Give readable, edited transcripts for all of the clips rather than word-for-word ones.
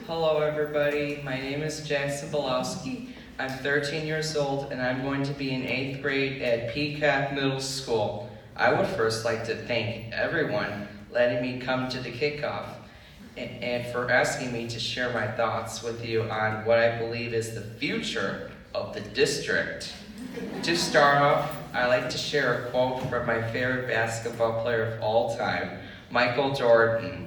Hello everybody, my name is Jackson Belowski. I'm 13 years old and I'm going to be in 8th grade at Peacock Middle School. I would first like to thank everyone letting me come to the kickoff and for asking me to share my thoughts with you on what I believe is the future of the district. To start off, I like to share a quote from my favorite basketball player of all time, Michael Jordan.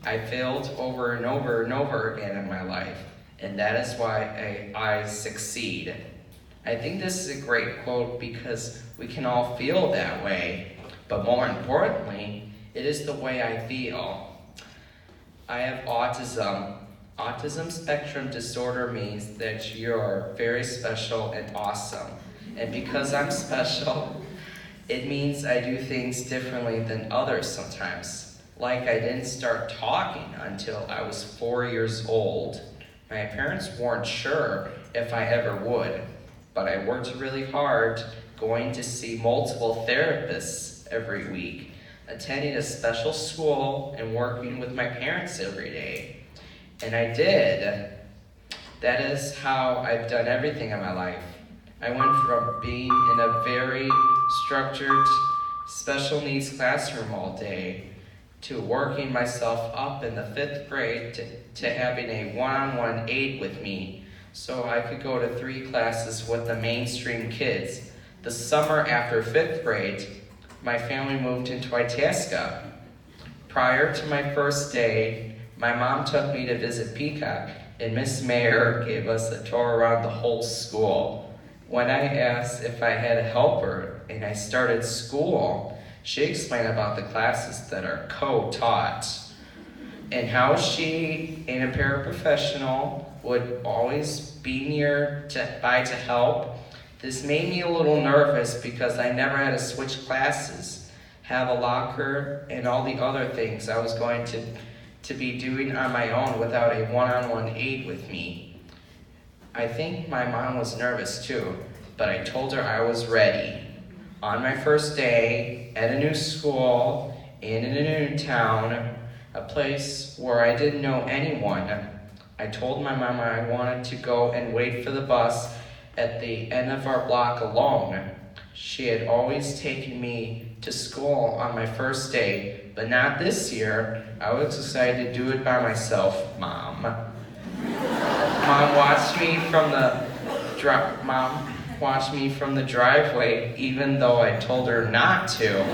I failed over and over and over again in my life, and that is why I succeed. I think this is a great quote because we can all feel that way, but more importantly, it is the way I feel. I have autism. Autism spectrum disorder means that you're very special and awesome. And because I'm special, it means I do things differently than others sometimes. Like I didn't start talking until I was 4 years old. My parents weren't sure if I ever would, but I worked really hard going to see multiple therapists every week, attending a special school, and working with my parents every day. And I did. That is how I've done everything in my life. I went from being in a very structured special needs classroom all day to working myself up in the 5th grade to having a one-on-one aide with me so I could go to 3 classes with the mainstream kids. The summer after 5th grade, my family moved into Itasca. Prior to my first day, my mom took me to visit Peacock, and Miss Mayer gave us a tour around the whole school. When I asked if I had a helper and I started school, she explained about the classes that are co-taught and how she, in a paraprofessional, would always be near by to help. This made me a little nervous because I never had to switch classes, have a locker, and all the other things I was going to be doing on my own without a one-on-one aide with me. I think my mom was nervous too, but I told her I was ready. On my first day, at a new school, and in a new town, a place where I didn't know anyone, I told my mama I wanted to go and wait for the bus at the end of our block alone. She had always taken me to school on my first day, but not this year. I was excited to do it by myself, Mom. Mom watched me from the driveway, even though I told her not to.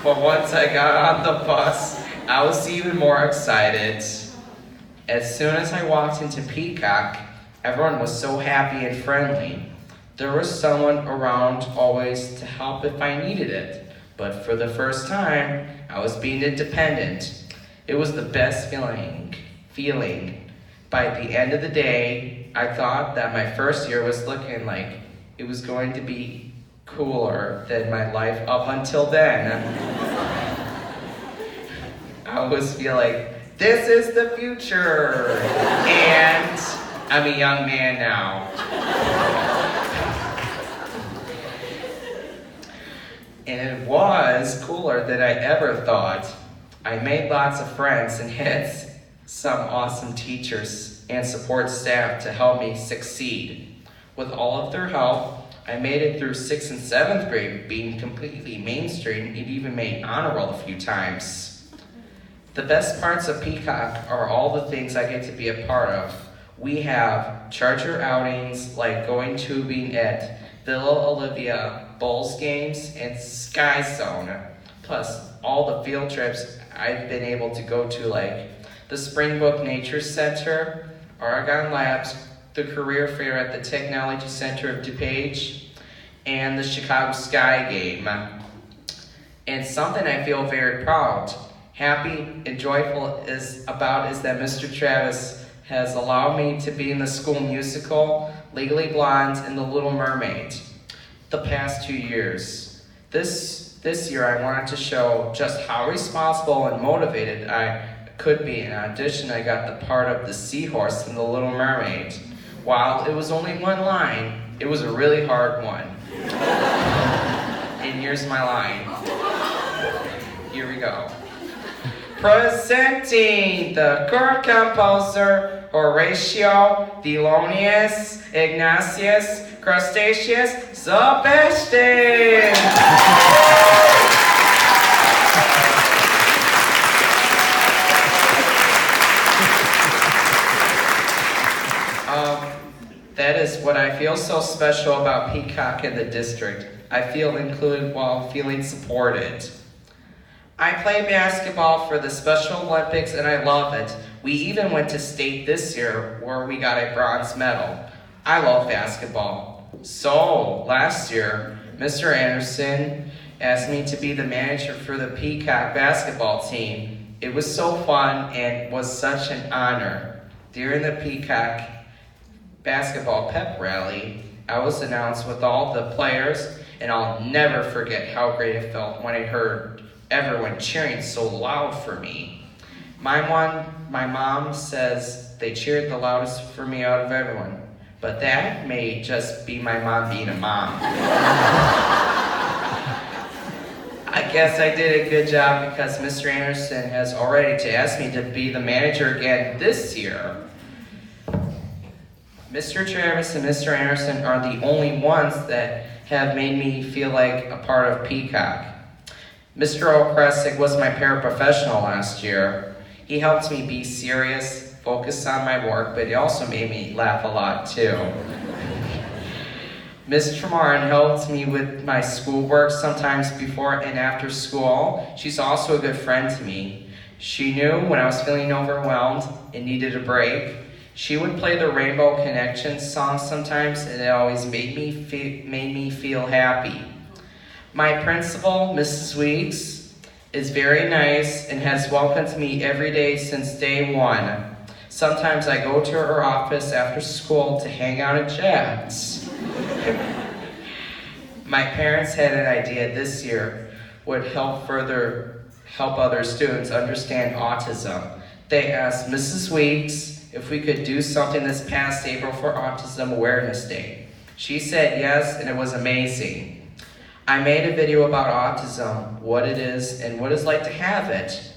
But once I got on the bus, I was even more excited. As soon as I walked into Peacock, everyone was so happy and friendly. There was someone around always to help if I needed it. But for the first time, I was being independent. It was the best feeling. By the end of the day, I thought that my first year was looking like it was going to be cooler than my life up until then. I always feel like, this is the future! And I'm a young man now. And it was cooler than I ever thought. I made lots of friends and had some awesome teachers and support staff to help me succeed. With all of their help, I made it through 6th and 7th grade, being completely mainstream and even made honor roll a few times. The best parts of Peacock are all the things I get to be a part of. We have charger outings like going tubing at Villa Olivia, Bulls games, and Sky Zone. Plus, all the field trips I've been able to go to, like the Springbrook Nature Center, Oregon Labs, the Career Fair at the Technology Center of DuPage, and the Chicago Sky Game. And something I feel very proud, happy, and joyful is that Mr. Travis has allowed me to be in the school musical, Legally Blonde, and The Little Mermaid, the past 2 years. This year I wanted to show just how responsible and motivated I could be. In audition, I got the part of the seahorse in The Little Mermaid. While it was only one line, it was a really hard one. And here's my line. Here we go. Presenting the court composer Horatio Thelonious Ignatius Crustaceous Sebastian. That is what I feel so special about Peacock in the district. I feel included while feeling supported. I play basketball for the Special Olympics and I love it. We even went to state this year where we got a bronze medal. I love basketball. So, last year, Mr. Anderson asked me to be the manager for the Peacock basketball team. It was so fun and was such an honor. During the Peacock basketball pep rally, I was announced with all the players, and I'll never forget how great it felt when I heard everyone cheering so loud for me. My mom says they cheered the loudest for me out of everyone, but that may just be my mom being a mom. I guess I did a good job because Mr. Anderson has already asked me to be the manager again this year. Mr. Travis and Mr. Anderson are the only ones that have made me feel like a part of Peacock. Mr. Okrasik was my paraprofessional last year. He helped me be serious, focus on my work, but he also made me laugh a lot too. Ms. Tremarin helped me with my schoolwork sometimes before and after school. She's also a good friend to me. She knew when I was feeling overwhelmed and needed a break. She would play the Rainbow Connection song sometimes, and it always made me feel happy. My principal, Mrs. Weeks, is very nice and has welcomed me every day since day one. Sometimes I go to her office after school to hang out and chat. My parents had an idea this year would help other students understand autism. They asked Mrs. Weeks if we could do something this past April for Autism Awareness Day. She said yes, and it was amazing. I made a video about autism, what it is, and what it's like to have it.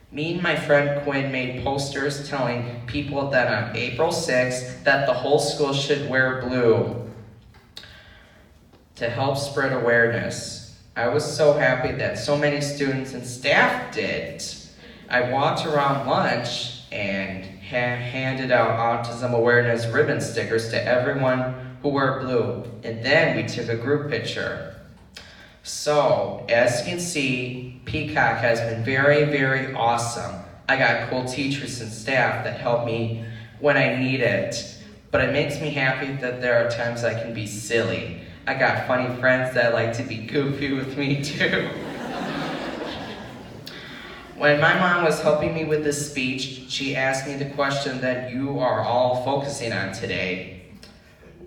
Me and my friend Quinn made posters telling people that on April 6th that the whole school should wear blue to help spread awareness. I was so happy that so many students and staff did. I walked around lunch and handed out autism awareness ribbon stickers to everyone who wore blue, and then we took a group picture. So, as you can see, Peacock has been very, very awesome. I got cool teachers and staff that help me when I need it, but it makes me happy that there are times I can be silly. I got funny friends that like to be goofy with me too. When my mom was helping me with this speech, she asked me the question that you are all focusing on today.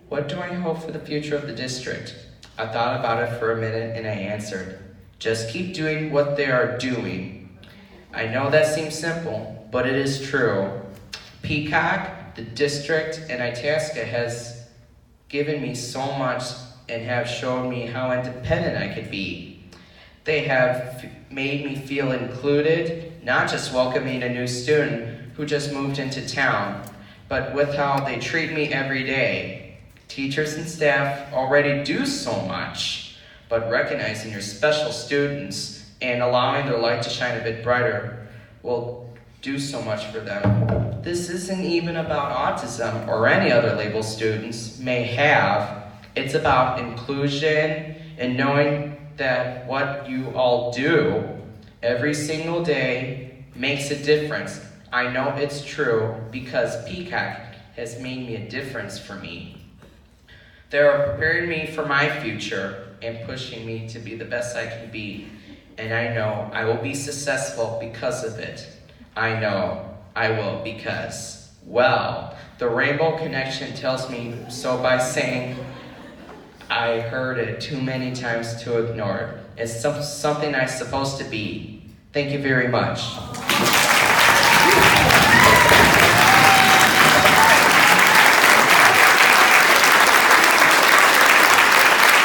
What do I hope for the future of the district? I thought about it for a minute and I answered, just keep doing what they are doing. I know that seems simple, but it is true. Peacock, the district, and Itasca has given me so much and have shown me how independent I could be. They have made me feel included, not just welcoming a new student who just moved into town, but with how they treat me every day. Teachers and staff already do so much, but recognizing your special students and allowing their light to shine a bit brighter will do so much for them. This isn't even about autism or any other label students may have. It's about inclusion and knowing that what you all do every single day makes a difference. I know it's true because Peacock has made me a difference for me. They are preparing me for my future and pushing me to be the best I can be. And I know I will be successful because of it. I know I will because, well, the Rainbow Connection tells me so by saying, I heard it too many times to ignore it. It's something I'm supposed to be. Thank you very much.